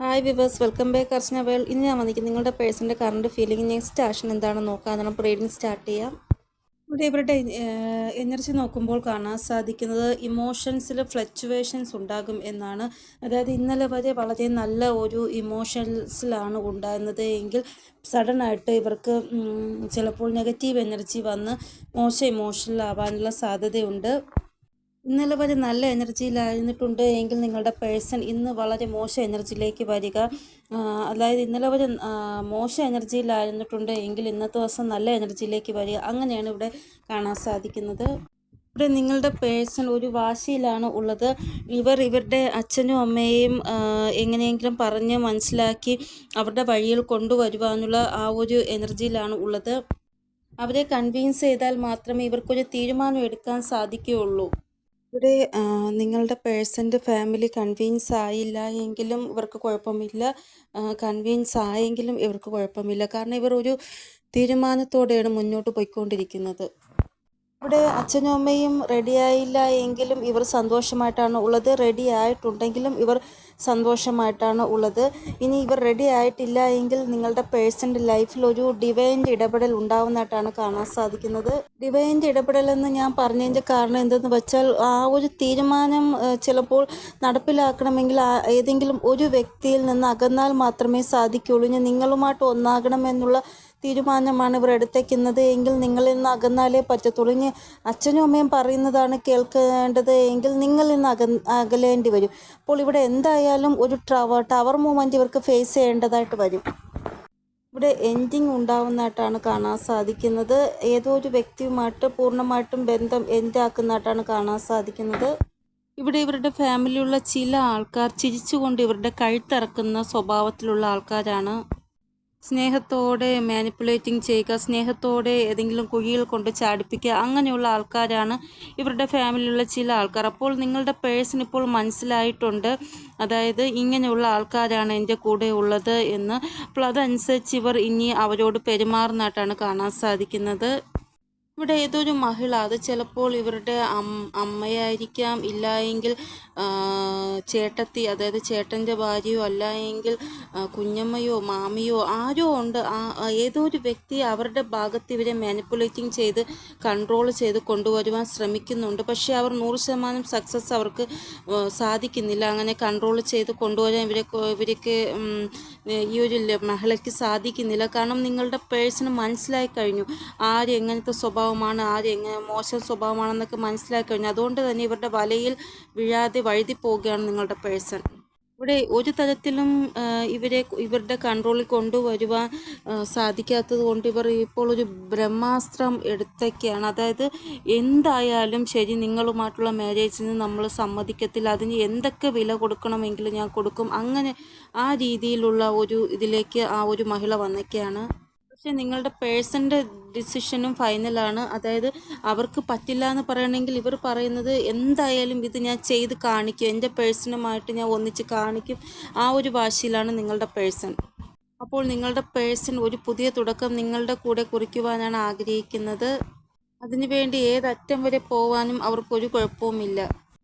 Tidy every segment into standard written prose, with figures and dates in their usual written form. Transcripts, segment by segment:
Hi viewers, welcome back അർച്ചന വേൾ. ഇനി ഞാൻ വന്നിരിക്കും നിങ്ങളുടെ പേഴ്സൻ്റെ കറണ്ട് ഫീലിംഗ് നെക്സ്റ്റ് ആക്ഷൻ എന്താണെന്ന് നോക്കാം. നമുക്ക് റീഡിങ് സ്റ്റാർട്ട് ചെയ്യാം. ഇവിടെ ഇവരുടെ എനർജി നോക്കുമ്പോൾ കാണാൻ സാധിക്കുന്നത് ഇമോഷൻസിൽ ഫ്ലക്ച്വേഷൻസ് ഉണ്ടാകും എന്നാണ്. അതായത് ഇന്നലെ വരെ വളരെ നല്ല ഒരു ഇമോഷൻസിലാണ് ഉണ്ടായിരുന്നത് എങ്കിൽ സഡനായിട്ട് ഇവർക്ക് ചിലപ്പോൾ നെഗറ്റീവ് എനർജി വന്ന് മോശം ഇമോഷണലാവാനുള്ള സാധ്യതയുണ്ട്. ഇന്നലെ വരെ നല്ല എനർജിയിലായിരുന്നിട്ടുണ്ട് എങ്കിൽ നിങ്ങളുടെ പേഴ്സൺ ഇന്ന് വളരെ മോശം എനർജിയിലേക്ക് വരിക. അതായത് ഇന്നലെ വരെ മോശം എനർജിയിലായിരുന്നിട്ടുണ്ട് എങ്കിൽ ഇന്നത്തെ ദിവസം നല്ല എനർജിയിലേക്ക് വരിക. അങ്ങനെയാണ് ഇവിടെ കാണാൻ സാധിക്കുന്നത്. ഇവിടെ നിങ്ങളുടെ പേഴ്സൺ ഒരു വാശിയിലാണ് ഉള്ളത്. ഇവരുടെ അച്ഛനും അമ്മയെയും എങ്ങനെയെങ്കിലും പറഞ്ഞ് മനസ്സിലാക്കി അവരുടെ വഴിയിൽ കൊണ്ടുവരുവാനുള്ള ആ ഒരു എനർജിയിലാണ് ഉള്ളത്. അവരെ കൺവിൻസ് ചെയ്താൽ മാത്രമേ ഇവർക്കൊരു തീരുമാനം എടുക്കാൻ സാധിക്കുകയുള്ളൂ. ഇവിടെ നിങ്ങളുടെ പേഴ്സൻ്റെ ഫാമിലി കൺവിൻസ് ആയില്ല എങ്കിലും ഇവർക്ക് കുഴപ്പമില്ല, കൺവിൻസ് ആയെങ്കിലും ഇവർക്ക് കുഴപ്പമില്ല. കാരണം ഇവർ ഒരു തീരുമാനത്തോടെയാണ് മുന്നോട്ട് പോയിക്കൊണ്ടിരിക്കുന്നത്. ഇവിടെ അച്ഛനും അമ്മയും റെഡിയായില്ല എങ്കിലും ഇവർ സന്തോഷമായിട്ടാണ് ഉള്ളത്. റെഡി ആയിട്ടുണ്ടെങ്കിലും ഇവർ സന്തോഷമായിട്ടാണ് ഉള്ളത്. ഇനി ഇവർ റെഡി ആയിട്ടില്ല എങ്കിൽ നിങ്ങളുടെ പേഴ്സൻ്റെ ലൈഫിൽ ഒരു ഡിവൈൻ്റെ ഇടപെടൽ ഉണ്ടാവുന്നതായിട്ടാണ് കാണാൻ സാധിക്കുന്നത്. ഡിവൈൻ്റെ ഇടപെടലെന്ന് ഞാൻ പറഞ്ഞതിൻ്റെ കാരണം എന്തെന്ന് വെച്ചാൽ ആ ഒരു തീരുമാനം ചിലപ്പോൾ നടപ്പിലാക്കണമെങ്കിൽ ഏതെങ്കിലും ഒരു വ്യക്തിയിൽ നിന്ന് അകന്നാൽ മാത്രമേ സാധിക്കുകയുള്ളൂ. ഇനി നിങ്ങളുമായിട്ട് ഒന്നാകണമെന്നുള്ള തീരുമാനമാണ് ഇവർ എടുത്തേക്കുന്നത് എങ്കിൽ നിങ്ങളിൽ നിന്ന് അകന്നാലേ പറ്റത്തുള്ളൂ. ഇനി അച്ഛനും അമ്മയും പറയുന്നതാണ് കേൾക്കേണ്ടത് എങ്കിൽ നിങ്ങളിൽ നിന്ന് അകലേണ്ടി വരും. അപ്പോൾ ഇവിടെ എന്തായാലും ഒരു ടവർ മൂവ്മെൻറ്റ് ഇവർക്ക് ഫേസ് ചെയ്യേണ്ടതായിട്ട് വരും. ഇവിടെ എൻഡിങ് ഉണ്ടാവുന്നതായിട്ടാണ് കാണാൻ സാധിക്കുന്നത്. ഏതോ ഒരു വ്യക്തിയുമായിട്ട് പൂർണ്ണമായിട്ടും ബന്ധം എൻഡാക്കുന്നതായിട്ടാണ് കാണാൻ സാധിക്കുന്നത്. ഇവിടെ ഇവരുടെ ഫാമിലിയുള്ള ചില ആൾക്കാർ ചിരിച്ചുകൊണ്ട് ഇവരുടെ കഴുത്തിറക്കുന്ന സ്വഭാവത്തിലുള്ള ആൾക്കാരാണ്. സ്നേഹത്തോടെ മാനിപ്പുലേറ്റിംഗ് ചെയ്യുക, സ്നേഹത്തോടെ ഏതെങ്കിലും കുഴിയിൽ കൊണ്ട് ചാടിപ്പിക്കുക, അങ്ങനെയുള്ള ആൾക്കാരാണ് ഇവരുടെ ഫാമിലിയിലുള്ള ചില ആൾക്കാർ. അപ്പോൾ നിങ്ങളുടെ പേഴ്സൺ ഇപ്പോൾ മനസ്സിലായിട്ടുണ്ട്, അതായത് ഇങ്ങനെയുള്ള ആൾക്കാരാണ് എൻ്റെ കൂടെ ഉള്ളത് എന്ന്. അപ്പോൾ അതനുസരിച്ച് ഇവർ ഇനി അവരോട് പെരുമാറുന്നതായിട്ടാണ് കാണാൻ സാധിക്കുന്നത്. ഇവിടെ ഏതൊരു മഹിള, അത് ചിലപ്പോൾ ഇവരുടെ അമ്മയായിരിക്കാം, ഇല്ല എങ്കിൽ ചേട്ടത്തി, അതായത് ചേട്ടൻ്റെ ഭാര്യയോ, അല്ല എങ്കിൽ കുഞ്ഞമ്മയോ മാമിയോ ആരോ ഉണ്ട്. ഏതോ ഒരു വ്യക്തി അവരുടെ ഭാഗത്ത് ഇവരെ മാനിപ്പുലേറ്റിംഗ് ചെയ്ത് കൺട്രോൾ ചെയ്ത് കൊണ്ടുവരുവാൻ ശ്രമിക്കുന്നുണ്ട്. പക്ഷേ അവർ 100% സക്സസ് അവർക്ക് സാധിക്കുന്നില്ല. അങ്ങനെ കൺട്രോൾ ചെയ്ത് കൊണ്ടുവരാൻ ഇവർക്ക് ഈ ഒരു മഹിളയ്ക്ക് സാധിക്കുന്നില്ല. കാരണം നിങ്ങളുടെ പേഴ്സണ് മനസ്സിലായി കഴിഞ്ഞു ആര് എങ്ങനത്തെ സ്വഭാവമാണ്, ആര് എങ്ങനെ മോശം സ്വഭാവമാണെന്നൊക്കെ മനസ്സിലാക്കി കഴിഞ്ഞു. അതുകൊണ്ട് തന്നെ ഇവരുടെ വലയിൽ വീഴാതെ വഴുതി പോവുകയാണ് നിങ്ങളുടെ പേഴ്സൺ. ഇവിടെ ഒരു തരത്തിലും ഇവരുടെ കൺട്രോളിൽ കൊണ്ടുവരുവാൻ സാധിക്കാത്തത് കൊണ്ട് ഇവർ ഇപ്പോൾ ഒരു ബ്രഹ്മാസ്ത്രം എടുത്തൊക്കെയാണ്. അതായത് എന്തായാലും ശരി, നിങ്ങളുമായിട്ടുള്ള മാരേജിന് നമ്മൾ സമ്മതിക്കത്തില്ല, അതിന് എന്തൊക്കെ വില കൊടുക്കണമെങ്കിലും ഞാൻ കൊടുക്കും, അങ്ങനെ ആ രീതിയിലുള്ള ഒരു ഇതിലേക്ക് ആ ഒരു മഹിള വന്നൊക്കെയാണ്. പക്ഷേ നിങ്ങളുടെ പേഴ്സൻ്റെ ഡിസിഷനും ഫൈനലാണ്. അതായത് അവർക്ക് പറ്റില്ല എന്ന് പറയണമെങ്കിൽ ഇവർ പറയുന്നത് എന്തായാലും ഇത് ഞാൻ ചെയ്ത് കാണിക്കും, എൻ്റെ പേഴ്സണുമായിട്ട് ഞാൻ ഒന്നിച്ച് കാണിക്കും, ആ ഒരു വാശിയിലാണ് നിങ്ങളുടെ പേഴ്സൺ. അപ്പോൾ നിങ്ങളുടെ പേഴ്സൺ ഒരു പുതിയ തുടക്കം നിങ്ങളുടെ കൂടെ കുറിക്കുവാനാണ് ആഗ്രഹിക്കുന്നത്. അതിനുവേണ്ടി ഏതറ്റം വരെ പോവാനും അവർക്കൊരു കുഴപ്പവുമില്ല.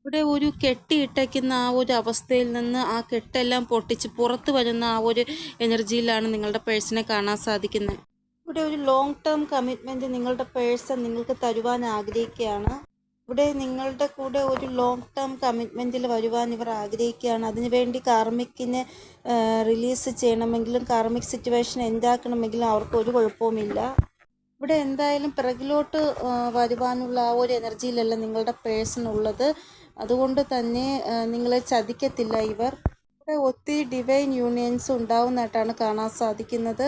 ഇവിടെ ഒരു കെട്ടിയിട്ടയ്ക്കുന്ന ആ ഒരു അവസ്ഥയിൽ നിന്ന് ആ കെട്ടെല്ലാം പൊട്ടിച്ച് പുറത്തു വരുന്ന ആ ഒരു എനർജിയിലാണ് നിങ്ങളുടെ പേഴ്സണെ കാണാൻ സാധിക്കുന്നത്. ഇവിടെ ഒരു ലോങ് ടേം കമ്മിറ്റ്മെൻറ്റ് നിങ്ങളുടെ പേഴ്സൺ നിങ്ങൾക്ക് തരുവാൻ ആഗ്രഹിക്കുകയാണ്. ഇവിടെ നിങ്ങളുടെ കൂടെ ഒരു ലോങ് ടേം കമ്മിറ്റ്മെൻറ്റിൽ വരുവാൻ ഇവർ ആഗ്രഹിക്കുകയാണ്. അതിനുവേണ്ടി കാർമിക്കിനെ റിലീസ് ചെയ്യണമെങ്കിലും കാർമിക് സിറ്റുവേഷൻ എന്താക്കണമെങ്കിലും അവർക്ക് ഒരു കുഴപ്പവുമില്ല. ഇവിടെ എന്തായാലും പിറകിലോട്ട് വരുവാനുള്ള ആ ഒരു എനർജിയിലല്ല നിങ്ങളുടെ പേഴ്സൺ ഉള്ളത്. അതുകൊണ്ട് തന്നെ നിങ്ങളെ ചതിക്കത്തില്ല ഇവർ. ഇവിടെ ഒത്തിരി ഡിവൈൻ യൂണിയൻസ് ഉണ്ടാവുന്നതായിട്ടാണ് കാണാൻ സാധിക്കുന്നത്.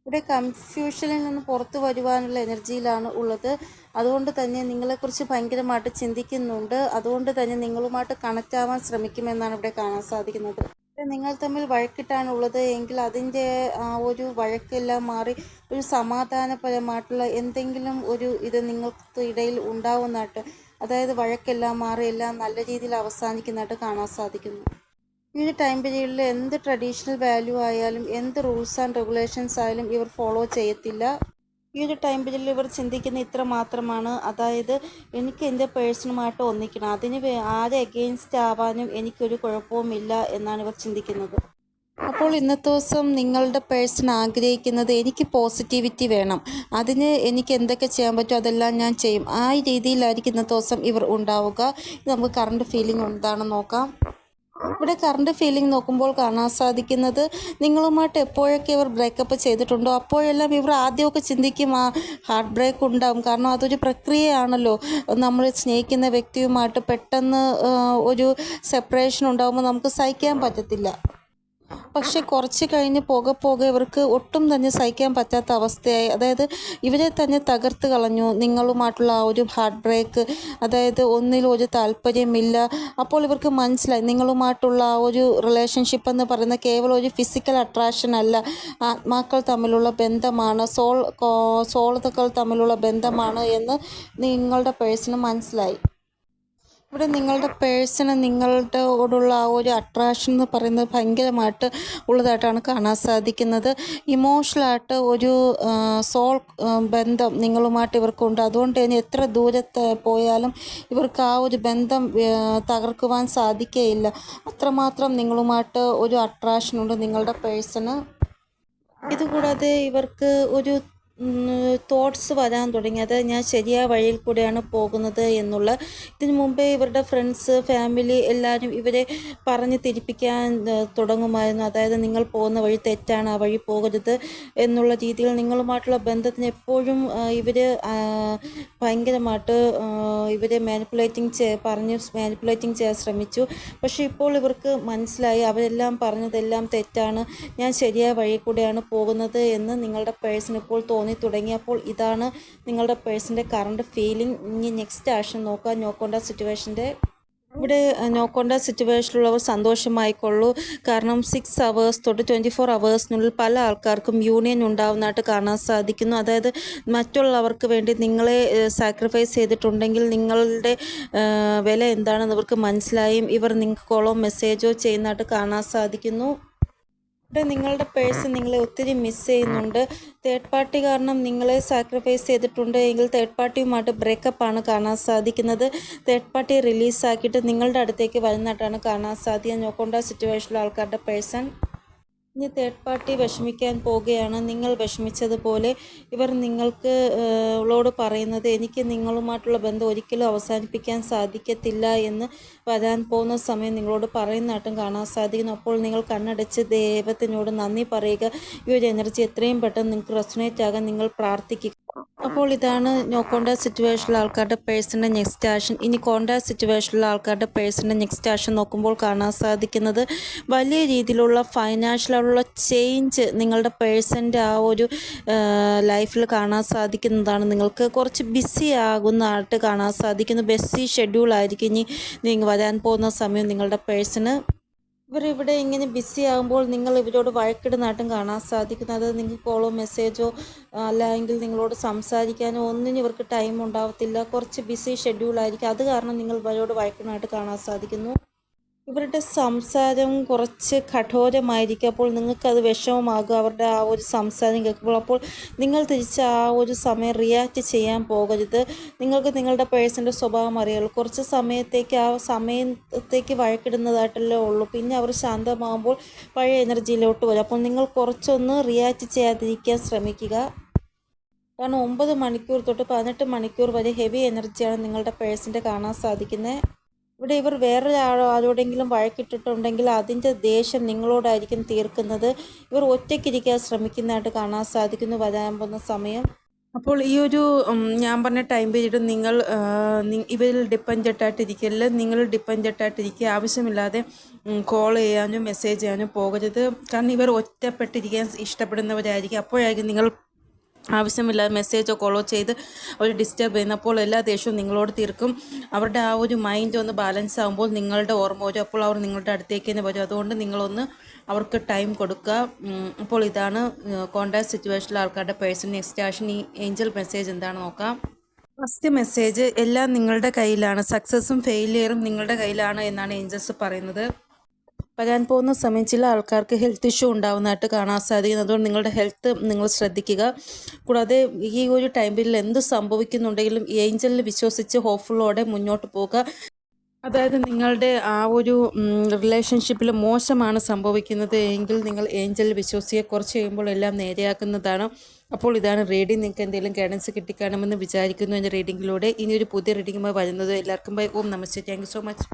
ഇവിടെ കൺഫ്യൂഷനിൽ നിന്ന് പുറത്തു വരുവാനുള്ള എനർജിയിലാണ് ഉള്ളത്. അതുകൊണ്ട് തന്നെ നിങ്ങളെക്കുറിച്ച് ഭയങ്കരമായിട്ട് ചിന്തിക്കുന്നുണ്ട്. അതുകൊണ്ട് തന്നെ നിങ്ങളുമായിട്ട് കണക്റ്റ് ആവാൻ ശ്രമിക്കുമെന്നാണ് ഇവിടെ കാണാൻ സാധിക്കുന്നത്. നിങ്ങൾ തമ്മിൽ വഴക്കിട്ടാണുള്ളത് എങ്കിൽ അതിൻ്റെ ആ ഒരു വഴക്കെല്ലാം മാറി ഒരു സമാധാനപരമായിട്ടുള്ള എന്തെങ്കിലും ഒരു ഇത് നിങ്ങൾക്ക് ഇടയിൽ ഉണ്ടാവുന്നതായിട്ട്, അതായത് വഴക്കെല്ലാം മാറി എല്ലാം നല്ല രീതിയിൽ അവസാനിക്കുന്നതായിട്ട് കാണാൻ സാധിക്കുന്നു. ഈ ഒരു ടൈം പീരീഡിൽ എന്ത് ട്രഡീഷണൽ വാല്യൂ ആയാലും എന്ത് റൂൾസ് ആൻഡ് റെഗുലേഷൻസ് ആയാലും ഇവർ ഫോളോ ചെയ്യത്തില്ല. ഈ ഒരു ടൈം പീരീഡിൽ ഇവർ ചിന്തിക്കുന്ന ഇത്ര മാത്രമാണ്, അതായത് എനിക്ക് എൻ്റെ പേഴ്സണുമായിട്ട് ഒന്നിക്കണം, അതിന് ആരെ എഗെയിൻസ്റ്റ് ആവാനും എനിക്കൊരു കുഴപ്പവുമില്ല എന്നാണ് ഇവർ ചിന്തിക്കുന്നത്. അപ്പോൾ ഇന്നത്തെ ദിവസം നിങ്ങളുടെ പേഴ്സൺ ആഗ്രഹിക്കുന്നത് എനിക്ക് പോസിറ്റിവിറ്റി വേണം, അതിന് എനിക്ക് എന്തൊക്കെ ചെയ്യാൻ പറ്റുമോ അതെല്ലാം ഞാൻ ചെയ്യും, ആ രീതിയിലായിരിക്കും ഇന്നത്തെ ദിവസം ഇവർ ഉണ്ടാവുക. നമുക്ക് കറണ്ട് ഫീലിംഗ് എന്താണെന്ന് നോക്കാം. ഇവിടെ കറണ്ട് ഫീലിംഗ് നോക്കുമ്പോൾ കാണാൻ സാധിക്കുന്നത് നിങ്ങളുമായിട്ട് എപ്പോഴൊക്കെ ഇവർ ബ്രേക്കപ്പ് ചെയ്തിട്ടുണ്ടോ അപ്പോഴെല്ലാം ഇവർ ആദ്യമൊക്കെ ചിന്തിക്കും ആ ഹാർട്ട് ബ്രേക്ക് ഉണ്ടാവും. കാരണം അതൊരു പ്രക്രിയയാണല്ലോ. നമ്മൾ സ്നേഹിക്കുന്ന വ്യക്തിയുമായിട്ട് പെട്ടെന്ന് ഒരു സെപ്പറേഷൻ ഉണ്ടാകുമ്പോൾ നമുക്ക് സഹിക്കാൻ പറ്റത്തില്ല. പക്ഷെ കുറച്ച് കഴിഞ്ഞ് പോകെ പോകെ ഇവർക്ക് ഒട്ടും തന്നെ സഹിക്കാൻ പറ്റാത്ത അവസ്ഥയായി. അതായത് ഇവരെ തന്നെ തകർത്ത് കളഞ്ഞു നിങ്ങളുമായിട്ടുള്ള ആ ഒരു ഹാർട്ട് ബ്രേക്ക്. അതായത് ഒന്നിലും ഒരു താല്പര്യമില്ല. അപ്പോൾ ഇവർക്ക് മനസ്സിലായി നിങ്ങളുമായിട്ടുള്ള ആ ഒരു റിലേഷൻഷിപ്പ് എന്ന് പറയുന്നത് കേവലം ഒരു ഫിസിക്കൽ അട്രാക്ഷൻ അല്ല, ആത്മാക്കൾ തമ്മിലുള്ള ബന്ധമാണ്, സോളുകൾ തമ്മിലുള്ള ബന്ധമാണ് എന്ന് നിങ്ങളുടെ പേഴ്സണ് മനസ്സിലായി. ഇവിടെ നിങ്ങളുടെ പേഴ്സണ് നിങ്ങളോടുള്ള ആ ഒരു അട്രാക്ഷൻ എന്ന് പറയുന്നത് ഭയങ്കരമായിട്ട് ഉള്ളതായിട്ടാണ് കാണാൻ സാധിക്കുന്നത്. ഇമോഷണലായിട്ട് ഒരു സോൾ ബന്ധം നിങ്ങളുമായിട്ട് ഇവർക്കുണ്ട്. അതുകൊണ്ട് തന്നെ എത്ര ദൂരത്ത് പോയാലും ഇവർക്ക് ആ ഒരു ബന്ധം തകർക്കുവാൻ സാധിക്കുകയില്ല. അത്രമാത്രം നിങ്ങളുമായിട്ട് ഒരു അട്രാക്ഷനുണ്ട് നിങ്ങളുടെ പേഴ്സണ്. ഇതുകൂടാതെ ഇവർക്ക് ഒരു തോട്ട്സ് വരാൻ തുടങ്ങിയത് ഞാൻ ശരിയായ വഴിയിൽ കൂടെയാണ് പോകുന്നത് എന്നുള്ള. ഇതിനു മുമ്പേ ഇവരുടെ ഫ്രണ്ട്സ്, ഫാമിലി എല്ലാവരും ഇവരെ പറഞ്ഞ് തിരിപ്പിക്കാൻ തുടങ്ങുമായിരുന്നു. അതായത് നിങ്ങൾ പോകുന്ന വഴി തെറ്റാണ്, ആ വഴി പോകരുത് എന്നുള്ള രീതിയിൽ നിങ്ങളുമായിട്ടുള്ള ബന്ധത്തിന് എപ്പോഴും ഇവർ ഭയങ്കരമായിട്ട് ഇവരെ മാനിപ്പുലേറ്റിംഗ് ചെയ്യാൻ ശ്രമിച്ചു. പക്ഷേ ഇപ്പോൾ ഇവർക്ക് മനസ്സിലായി അവരെല്ലാം പറഞ്ഞതെല്ലാം തെറ്റാണ്, ഞാൻ ശരിയായ വഴി കൂടെയാണ് പോകുന്നത് എന്ന് നിങ്ങളുടെ പേഴ്സൺ ഇപ്പോൾ തോന്നി തുടങ്ങിയപ്പോൾ ഇതാണ് നിങ്ങളുടെ പേഴ്സൻ്റെ കറണ്ട് ഫീലിംഗ്. ഇനി നെക്സ്റ്റ് ആക്ഷൻ നോക്കുക. നോക്കേണ്ട സിറ്റുവേഷൻ്റെ ഇവിടെ നോക്കേണ്ട സിറ്റുവേഷനിലുള്ളവർ സന്തോഷമായിക്കൊള്ളൂ. കാരണം 6 hours തൊട്ട് 24 hours പല ആൾക്കാർക്കും യൂണിയൻ ഉണ്ടാവുന്നതായിട്ട് കാണാൻ സാധിക്കുന്നു. അതായത് മറ്റുള്ളവർക്ക് വേണ്ടി നിങ്ങളെ സാക്രിഫൈസ് ചെയ്തിട്ടുണ്ടെങ്കിൽ നിങ്ങളുടെ വില എന്താണെന്ന് ഇവർക്ക് മനസ്സിലായും ഇവർ നിങ്ങൾക്ക് കോളോ മെസ്സേജോ ചെയ്യുന്നതായിട്ട് കാണാൻ സാധിക്കുന്നു. ഇവിടെ നിങ്ങളുടെ പേഴ്സൺ നിങ്ങളെ ഒത്തിരി മിസ് ചെയ്യുന്നുണ്ട്. തേർഡ് പാർട്ടി കാരണം നിങ്ങളെ സാക്രിഫൈസ് ചെയ്തിട്ടുണ്ട് എങ്കിൽ തേർഡ് പാർട്ടിയുമായിട്ട് ബ്രേക്കപ്പാണ് കാണാൻ സാധിക്കുന്നത്. തേർഡ് പാർട്ടി റിലീസാക്കിയിട്ട് നിങ്ങളുടെ അടുത്തേക്ക് വരുന്നതായിട്ടാണ് കാണാൻ സാധിക്കുക. നോക്കേണ്ട സിറ്റുവേഷനിലുള്ള ആൾക്കാരുടെ പേഴ്സൺ ഇനി തേർഡ് പാർട്ടി വിഷമിക്കാൻ പോവുകയാണ്. നിങ്ങൾ വിഷമിച്ചതുപോലെ ഇവർ നിങ്ങൾക്ക് ളോട് പറയുന്നത് എനിക്ക് നിങ്ങളുമായിട്ടുള്ള ബന്ധം ഒരിക്കലും അവസാനിപ്പിക്കാൻ സാധിക്കത്തില്ല എന്ന് വരാൻ പോകുന്ന സമയം നിങ്ങളോട് പറയുന്നതായിട്ടും കാണാൻ സാധിക്കുന്നു. അപ്പോൾ നിങ്ങൾ കണ്ണടച്ച് ദൈവത്തിനോട് നന്ദി പറയുക. ഈ ഒരു എനർജി എത്രയും പെട്ടെന്ന് നിങ്ങൾക്ക് റെസൊനേറ്റ് ആകാൻ നിങ്ങൾ പ്രാർത്ഥിക്കുക. അപ്പോൾ ഇതാണ് നോ കോണ്ടാക്ട് സിറ്റുവേഷനിലുള്ള ആൾക്കാരുടെ പേഴ്സൻ്റെ നെക്സ്റ്റ് ആക്ഷൻ. ഇനി കോണ്ടാക്ട് സിറ്റുവേഷനിലുള്ള ആൾക്കാരുടെ പേഴ്സൻ്റെ നെക്സ്റ്റ് ആക്ഷൻ നോക്കുമ്പോൾ കാണാൻ സാധിക്കുന്നത് വലിയ രീതിയിലുള്ള ഫൈനാൻഷ്യലുള്ള ചേഞ്ച് നിങ്ങളുടെ പേഴ്സൻ്റെ ആ ഒരു ലൈഫിൽ കാണാൻ സാധിക്കുന്നതാണ്. നിങ്ങൾക്ക് കുറച്ച് ബിസി ആകുന്നതായിട്ട് കാണാൻ സാധിക്കുന്നു. ബിസി ഷെഡ്യൂളായിരിക്കും ഇനി നിങ്ങൾ വരാൻ പോകുന്ന സമയം നിങ്ങളുടെ പേഴ്സണ്. ഇവരിവിടെ ഇങ്ങനെ ബിസി ആകുമ്പോൾ നിങ്ങൾ ഇവരോട് വഴക്കിടുന്നതായിട്ടും കാണാൻ സാധിക്കുന്നത്. നിങ്ങൾക്ക് കോളോ മെസ്സേജോ അല്ലെങ്കിൽ നിങ്ങളോട് സംസാരിക്കാനോ ഒന്നിനും ഇവർക്ക് ടൈം ഉണ്ടാവത്തില്ല. കുറച്ച് ബിസി ഷെഡ്യൂളായിരിക്കും. അത് കാരണം നിങ്ങൾ ഇവരോട് വഴക്കിടുന്നതായിട്ട് കാണാൻ സാധിക്കുന്നു. ഇവരുടെ സംസാരം കുറച്ച് കഠോരമായിരിക്കും. അപ്പോൾ നിങ്ങൾക്കത് വിഷമമാകും അവരുടെ ആ ഒരു സംസാരം കേൾക്കുമ്പോൾ. അപ്പോൾ നിങ്ങൾ തിരിച്ച് ആ ഒരു സമയം റിയാക്റ്റ് ചെയ്യാൻ പോകരുത്. നിങ്ങൾക്ക് നിങ്ങളുടെ പേഴ്സൻ്റെ സ്വഭാവം അറിയാമല്ലോ. കുറച്ച് സമയത്തേക്ക് ആ സമയത്തേക്ക് വഴക്കിടുന്നതായിട്ടല്ലേ ഉള്ളൂ. പിന്നെ അവർ ശാന്തമാകുമ്പോൾ പഴയ എനർജിയിലോട്ട് വരും. അപ്പോൾ നിങ്ങൾ കുറച്ചൊന്ന് റിയാക്റ്റ് ചെയ്യാതിരിക്കാൻ ശ്രമിക്കുക. കാരണം 9 മണിക്കൂർ തൊട്ട് 18 മണിക്കൂർ വരെ ഹെവി എനർജിയാണ് നിങ്ങളുടെ പേഴ്സൻ്റെ കാണാൻ സാധിക്കുന്നത്. ഇവിടെ ഇവർ ആരോടെങ്കിലും വഴക്കിട്ടിട്ടുണ്ടെങ്കിൽ അതിൻ്റെ ദേഷ്യം നിങ്ങളോടായിരിക്കും തീർക്കുന്നത്. ഇവർ ഒറ്റയ്ക്കിരിക്കാൻ ശ്രമിക്കുന്നതായിട്ട് കാണാൻ സാധിക്കുന്നു വരാൻ പോകുന്ന സമയം. അപ്പോൾ ഈ ഒരു ഞാൻ പറഞ്ഞ ടൈം പീരീഡ് നിങ്ങൾ ഇവരിൽ ഡിപ്പെൻഡൻ്റായിട്ടിരിക്കില്ല. നിങ്ങൾ ഡിപ്പെൻഡൻ്റായിട്ടിരിക്കുക. ആവശ്യമില്ലാതെ കോൾ ചെയ്യാനും മെസ്സേജ് ചെയ്യാനും പോകരുത്. കാരണം ഇവർ ഒറ്റപ്പെട്ടിരിക്കാൻ ഇഷ്ടപ്പെടുന്നവരായിരിക്കും. അപ്പോഴായിരിക്കും നിങ്ങൾ ആവശ്യമില്ലാതെ മെസ്സേജോ കോളോ ചെയ്ത് അവർ ഡിസ്റ്റർബ് ചെയ്യുന്നപ്പോൾ എല്ലാ ദേഷ്യവും നിങ്ങളോട് തീർക്കും. അവരുടെ ആ ഒരു മൈൻഡ് ഒന്ന് ബാലൻസ് ആകുമ്പോൾ നിങ്ങളുടെ ഓർമ്മ വരും. അപ്പോൾ അവർ നിങ്ങളുടെ അടുത്തേക്ക് തന്നെ വരും. അതുകൊണ്ട് നിങ്ങളൊന്ന് അവർക്ക് ടൈം കൊടുക്കുക. അപ്പോൾ ഇതാണ് കോണ്ടാക്ട് സിറ്റുവേഷനിലെ ആൾക്കാരുടെ പേഴ്സൺ നെക്സ്റ്റ് ആക്ഷൻ. ഈ ഏഞ്ചൽ മെസ്സേജ് എന്താണ് നോക്കാം. ഫസ്റ്റ് മെസ്സേജ് എല്ലാം നിങ്ങളുടെ കയ്യിലാണ്, സക്സസ്സും ഫെയിലിയറും നിങ്ങളുടെ കയ്യിലാണ് എന്നാണ് ഏഞ്ചൽസ് പറയുന്നത്. വരാൻ പോകുന്ന സമയം ചില ആൾക്കാർക്ക് ഹെൽത്ത് ഇഷ്യൂ ഉണ്ടാകുന്നതായിട്ട് കാണാൻ സാധിക്കും. അതുകൊണ്ട് നിങ്ങളുടെ ഹെൽത്ത് നിങ്ങൾ ശ്രദ്ധിക്കുക. കൂടാതെ ഈ ഒരു ടൈമിൽ എന്ത് സംഭവിക്കുന്നുണ്ടെങ്കിലും ഏഞ്ചലിൽ വിശ്വസിച്ച് ഹോപ്പ്ഫുള്ളോടെ മുന്നോട്ട് പോകുക. അതായത് നിങ്ങളുടെ ആ ഒരു റിലേഷൻഷിപ്പിൽ മോശമാണ് സംഭവിക്കുന്നത് എങ്കിൽ നിങ്ങൾ ഏഞ്ചൽ വിശ്വസിയെ കുറച്ച് കഴിയുമ്പോൾ എല്ലാം നേരെയാക്കുന്നതാണ്. അപ്പോൾ ഇതാണ് റീഡിംഗ്. നിങ്ങൾക്ക് എന്തെങ്കിലും ഗൈഡൻസ് കിട്ടിക്കാണുമെന്ന് വിചാരിക്കുന്നു എൻ്റെ റീഡിങ്ങിലൂടെ. ഇനിയൊരു പുതിയ റീഡിങ്ങുമായി വരുന്നത് എല്ലാവർക്കും ബൈ. ഓം നമസ്തേ. Thank you so much.